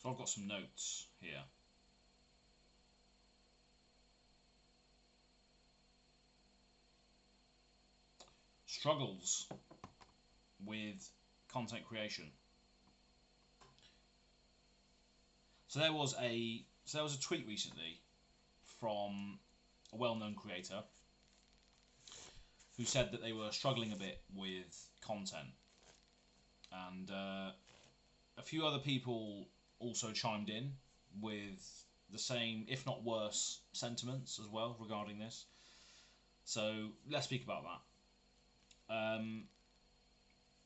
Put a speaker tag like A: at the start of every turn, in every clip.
A: So I've got some notes here. Struggles with content creation. So there was a tweet recently from a well-known creator who said that they were struggling a bit with content, and a few other people also chimed in with the same, if not worse, sentiments as well regarding this. So let's speak about that.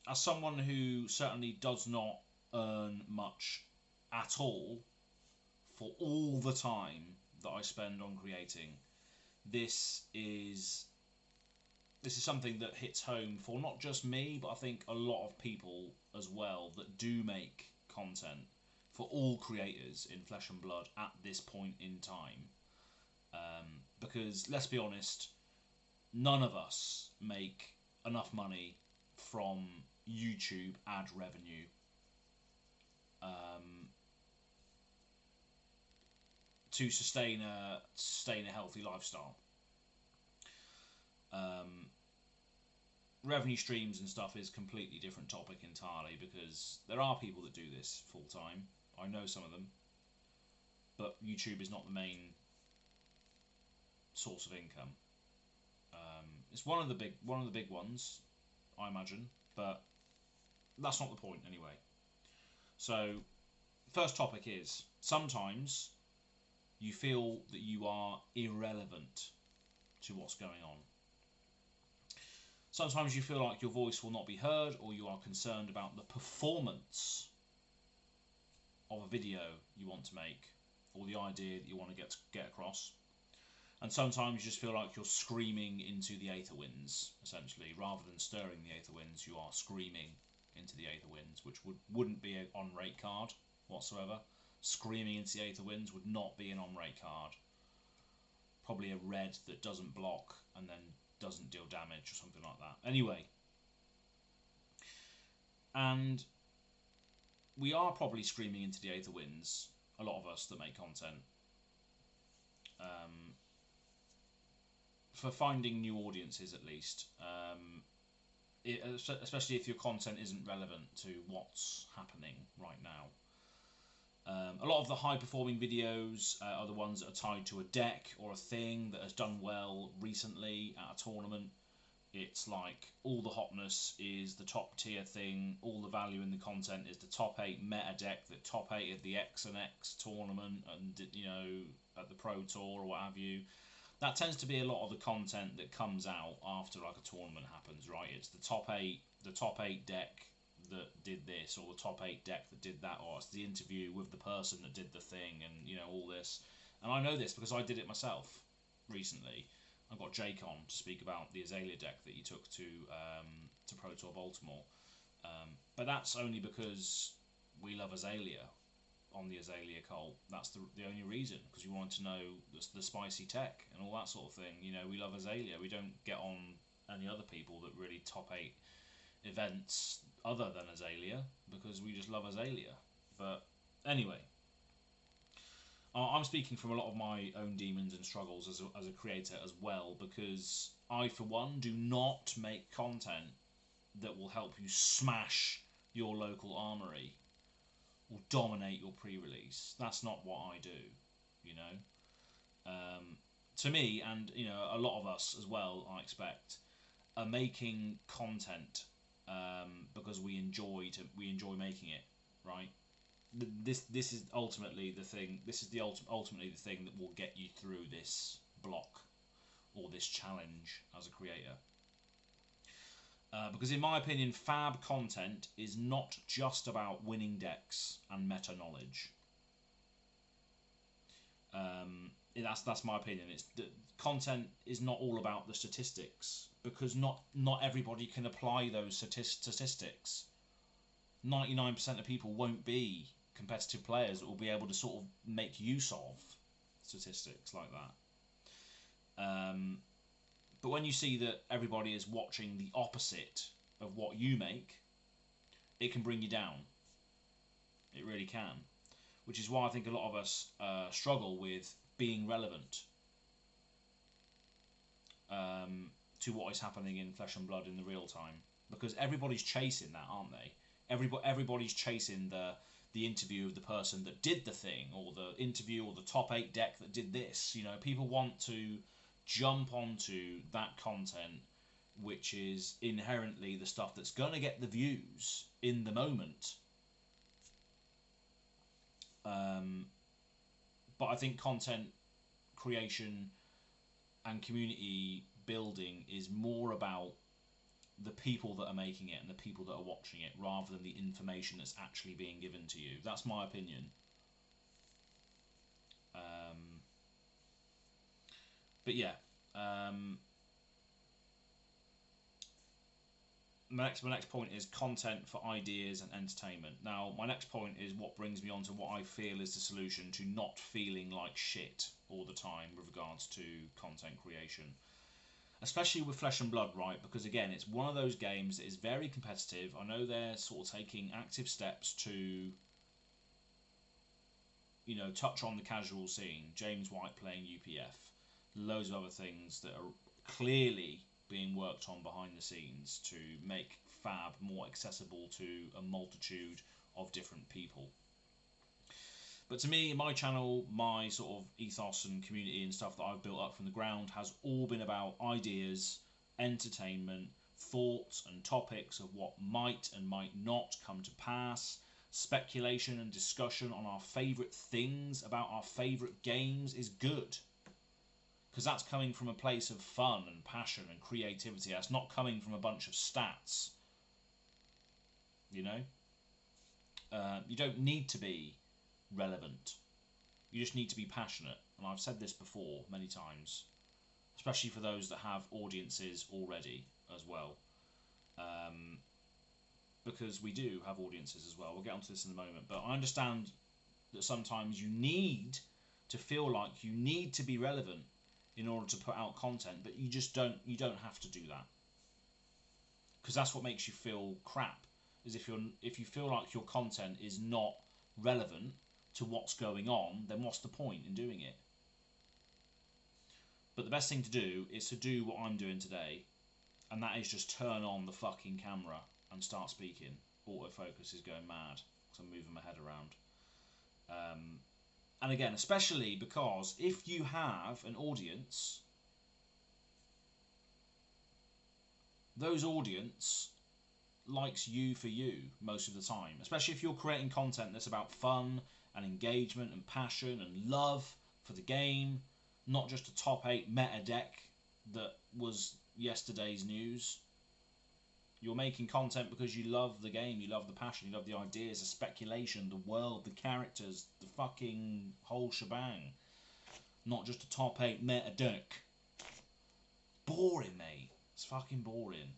A: As someone who certainly does not earn much at all for all the time that I spend on creating, this is something that hits home for not just me, but I think a lot of people as well that do make content, for all creators in flesh and blood at this point in time. Because let's be honest, none of us make enough money from YouTube ad revenue to sustain a healthy lifestyle. Revenue streams and stuff is a completely different topic entirely, because there are people that do this full time. I know some of them, but YouTube is not the main source of income. It's one of the big ones, I imagine, but that's not the point anyway. So, first topic is, sometimes you feel that you are irrelevant to what's going on. Sometimes you feel like your voice will not be heard, or you are concerned about the performance of a video you want to make, or the idea that you want to get across. And sometimes you just feel like you're screaming into the aether winds, essentially. Rather than stirring the aether winds, you are screaming into the aether winds, which wouldn't be an on-rate card whatsoever. Screaming into the aether winds would not be an on-rate card. Probably a red that doesn't block and then doesn't deal damage or something like that. Anyway, and we are probably screaming into the aether winds, a lot of us that make content, for finding new audiences at least, especially if your content isn't relevant to what's happening right now. A lot of the high performing videos are the ones that are tied to a deck or a thing that has done well recently at a tournament. It's like all the hotness is the top tier thing, all the value in the content is the top 8 meta deck that top 8 at the X and X tournament, and at the Pro Tour or what have you. That tends to be a lot of the content that comes out after like a tournament happens, right? It's the top 8 deck that did this, or the top 8 deck that did that, or it's the interview with the person that did the thing, and all this. And I know this because I did it myself recently. I got Jake on to speak about the Azalea deck that he took to Pro Tour Baltimore. But that's only because we love Azalea on the Azalea cult. That's the only reason, because we wanted to know the spicy tech and all that sort of thing. We love Azalea. We don't get on any other people that really top 8 events other than Azalea, because we just love Azalea. But anyway, I'm speaking from a lot of my own demons and struggles as a creator as well, because I, for one, do not make content that will help you smash your local armory or dominate your pre-release. That's not what I do, to me, and a lot of us as well, I expect, are making content because we enjoy making it, right? This is ultimately the thing. This is ultimately the thing that will get you through this block or this challenge as a creator. Because in my opinion, fab content is not just about winning decks and meta knowledge. That's my opinion. Content is not all about the statistics, because not everybody can apply those statistics. 99% of people won't be competitive players that will be able to sort of make use of statistics like that. But when you see that everybody is watching the opposite of what you make, it can bring you down. It really can. which is why I think a lot of us struggle with being relevant to what is happening in Flesh and Blood in the real time, because everybody's chasing that, aren't they? Everybody's chasing the interview of the person that did the thing, or the interview or the top 8 deck that did this. You know, people want to jump onto that content, which is inherently the stuff that's going to get the views in the moment. But I think content creation and community building is more about the people that are making it and the people that are watching it, rather than the information that's actually being given to you. That's my opinion. But yeah, my next point is content for ideas and entertainment. Now, my next point is what brings me on to what I feel is the solution to not feeling like shit all the time with regards to content creation. Especially with Flesh and Blood, right? Because again, it's one of those games that is very competitive. I know they're sort of taking active steps to, you know, touch on the casual scene. James White playing UPF. Loads of other things that are clearly being worked on behind the scenes to make Fab more accessible to a multitude of different people. But to me, my channel, my sort of ethos and community and stuff that I've built up from the ground has all been about ideas, entertainment, thoughts and topics of what might and might not come to pass. Speculation and discussion on our favourite things about our favourite games is good, because that's coming from a place of fun and passion and creativity. That's not coming from a bunch of stats. You know? You don't need to be relevant. You just need to be passionate. And I've said this before many times, especially for those that have audiences already as well. Because we do have audiences as well. We'll get onto this in a moment. But I understand that sometimes you need to feel like you need to be relevant in order to put out content, but you just don't have to do that, because that's what makes you feel crap. Is if you feel like your content is not relevant to what's going on, then what's the point in doing it? But the best thing to do is to do what I'm doing today, and that is just turn on the fucking camera and start speaking. Autofocus is going mad because I'm moving my head around. And again, especially because if you have an audience, those audience likes you for you most of the time. Especially if you're creating content that's about fun and engagement and passion and love for the game, not just a top 8 meta deck that was yesterday's news. You're making content because you love the game, you love the passion, you love the ideas, the speculation, the world, the characters, the fucking whole shebang. Not just a top 8 meta deck. Boring, mate. It's fucking boring.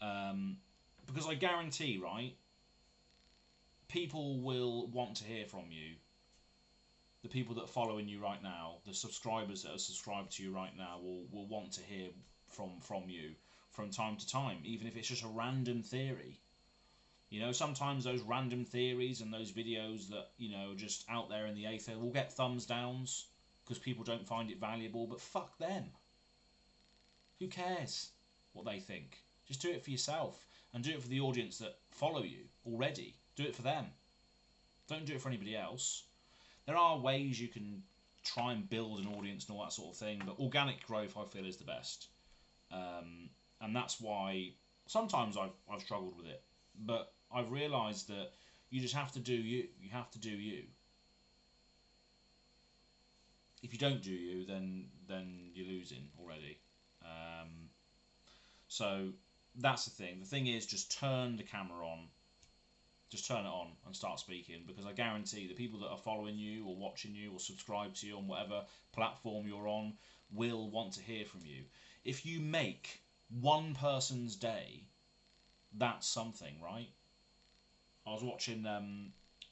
A: Because I guarantee, right, people will want to hear from you. The people that are following you right now, the subscribers that are subscribed to you right now will want to hear from you from time to time, even if it's just a random theory. You know, sometimes those random theories and those videos that, you know, just out there in the aether will get thumbs downs because people don't find it valuable, but fuck them. Who cares what they think? Just do it for yourself, and do it for the audience that follow you already. Do it for them. Don't do it for anybody else. There are ways you can try and build an audience and all that sort of thing, but organic growth, I feel, is the best. And that's why sometimes I've struggled with it. But I've realised that you just have to do you. You have to do you. If you don't do you, then you're losing already. So that's the thing. The thing is, just turn the camera on. Just turn it on and start speaking, because I guarantee the people that are following you or watching you or subscribe to you on whatever platform you're on will want to hear from you. If you make one person's day, that's something, right? I was watching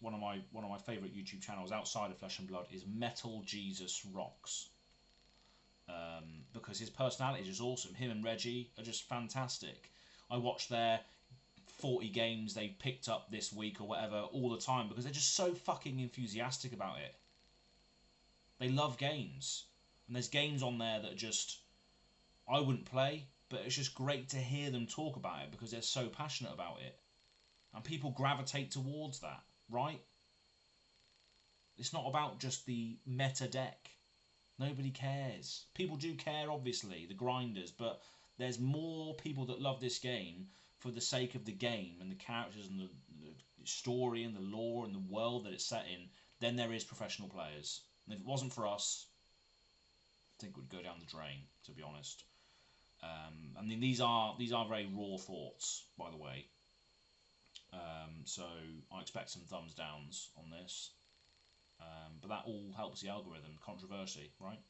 A: one of my favourite YouTube channels outside of Flesh and Blood is Metal Jesus Rocks, because his personality is just awesome. Him and Reggie are just fantastic. I watch their 40 games they picked up this week or whatever all the time, because they're just so fucking enthusiastic about it. They love games. And there's games on there that just I wouldn't play, but it's just great to hear them talk about it because they're so passionate about it. And people gravitate towards that, right? It's not about just the meta deck. Nobody cares. People do care, obviously, the grinders, but there's more people that love this game for the sake of the game and the characters and the story and the lore and the world that it's set in than there is professional players. And if it wasn't for us, I think it would go down the drain, to be honest. I mean, these are very raw thoughts, by the way. So I expect some thumbs downs on this. But that all helps the algorithm. Controversy, right?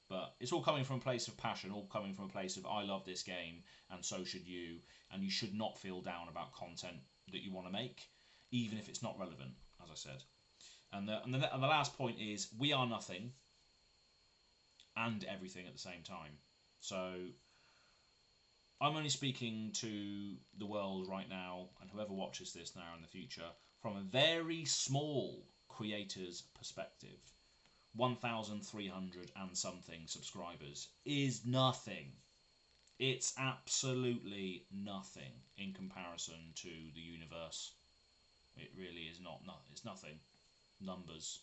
A: But it's all coming from a place of passion, all coming from a place of I love this game and so should you, and you should not feel down about content that you want to make, even if it's not relevant, as I said. And the last point is we are nothing and everything at the same time. So I'm only speaking to the world right now and whoever watches this now in the future from a very small creator's perspective. 1,300 and something subscribers is nothing. It's absolutely nothing in comparison to the universe. It really is not. It's nothing. Numbers.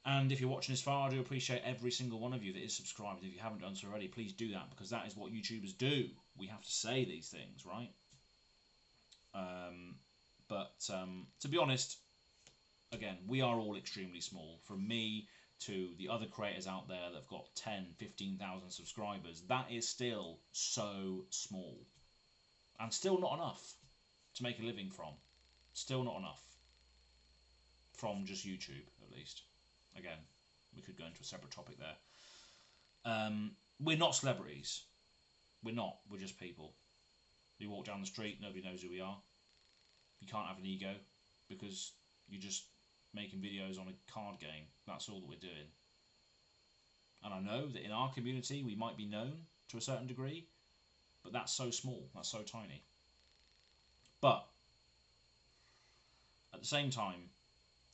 A: And if you're watching this far, I do appreciate every single one of you that is subscribed. If you haven't done so already, please do that, because that is what YouTubers do. We have to say these things, right? But to be honest, again, we are all extremely small. From me to the other creators out there that have got 10, 15,000 subscribers, that is still so small. And still not enough to make a living from. Still not enough. From just YouTube, at least. Again, we could go into a separate topic there. We're not celebrities. We're not. We're just people. We walk down the street, nobody knows who we are. You can't have an ego because you're just making videos on a card game. That's all that we're doing. And I know that in our community we might be known to a certain degree, but that's so small, that's so tiny. But at the same time,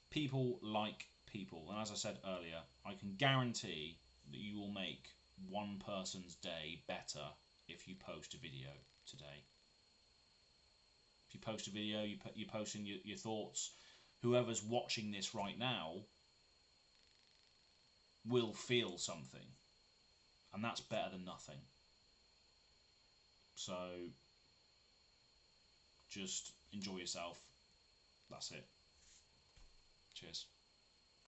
A: people like people, and as I said earlier, I can guarantee that you will make one person's day better if you post a video today. If you post a video, you're posting your thoughts, whoever's watching this right now will feel something, and that's better than nothing. So just enjoy yourself. That's it. Cheers.